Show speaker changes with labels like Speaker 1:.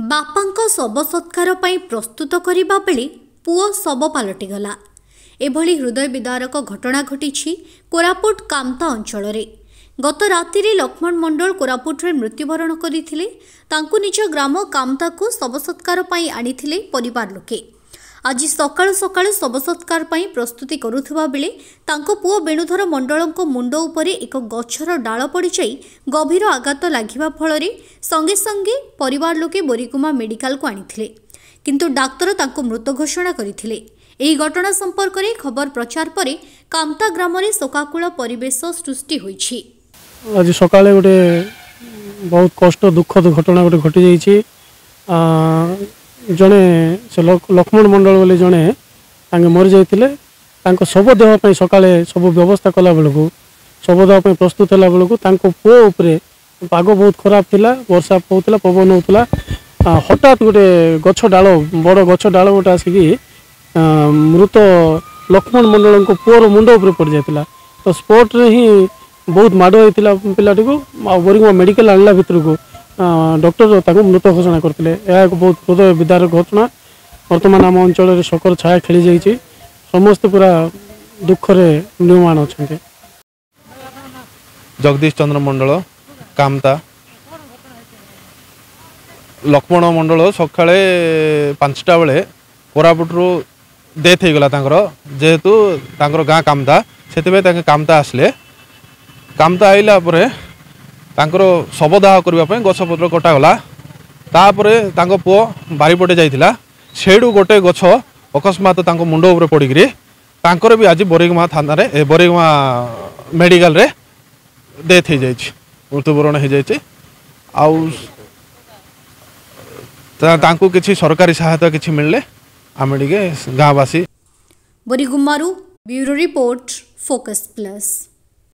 Speaker 1: बापांको शव सत्कार पाई प्रस्तुत करिबा बेले पुओ शव पलटिगला। एभली हृदय विदारक घटना घटी कोरापुट कामता अंचल रे। गत राति लक्ष्मण मंडल कोरापुट रे मृत्युवरण करथिले। तांकु निज ग्राम कामता को शव सत्कार पाई आनिथिले परिवार लोके। आज सकाळु सकाळु शव सत्कार पाई प्रस्तुति करुथुबा बेले तांको पुओ वेणुधर मंडलंको मुंड उपरे एक गछर डाळ पड़ी जाई गभीर आघात लागिबा फଳରେ संगे संगे परिवार लोके बोरीकुमा मेडिकल को आनिथिले, किंतु डाक्तर तांको मृत घोषणा करथिले। एही घटना संपर्क में खबर प्रचार पर कामता ग्राम में शोकाकूल परिवेश सृष्टि होईछि।
Speaker 2: आज सकाळे गोटे बहुत कष्ट दुखद घटना गोटे घटी जाइछि। जड़े से लक्ष्मण मंडल बोले जड़े मरी जाते शव देह सकाळे सब व्यवस्था कला बेलू शव देह प्रस्तुत है बेलू पुओ उपरे पाग बहुत खराब थिला, वर्षा होता पवन होता। हठात गोटे गछ डाल बड़ गछ डाल गोटे आसिकी मृत लक्ष्मण मंडल को पुओर मुंड उपर पड़ जाता। तो स्पॉट रे ही बहुत माड़ होता पिलाटी को बोरीगुमा मेडिकल आनला भितर को डॉक्टर मृत घोषणा करते। यह एक बहुत हृदय विदारक घटना। वर्तमान आम अंचल शोकर छाया खेली जाइए, समस्त पूरा दुखरे निर्माण अच्छा।
Speaker 3: जगदीश चंद्र मंडल कामता लक्ष्मण मंडल सकाळे 5टा बेले कोरापुटरू डेथ हो गला। जेहेतु गाँ कामता से कामता आसले कामता आइला परे शवदाह करने गछपत्र कटागला। तापर पुओ बारीपटे जाइथिला, सेडू गोटे गछ अकस्मात मुंड उपर पड़िकी भी आज बोरीगुमा थाना रे बोरीगुमा मेडिकल रे डेथ हो जाइछि, मृत्युवरण हो जाइछि। तांको किछि सरकारी सहायता किछि मिलले आमे टिके गाँवासी।
Speaker 1: बोरीगुमारू ब्यूरो रिपोर्ट फोकस प्लस।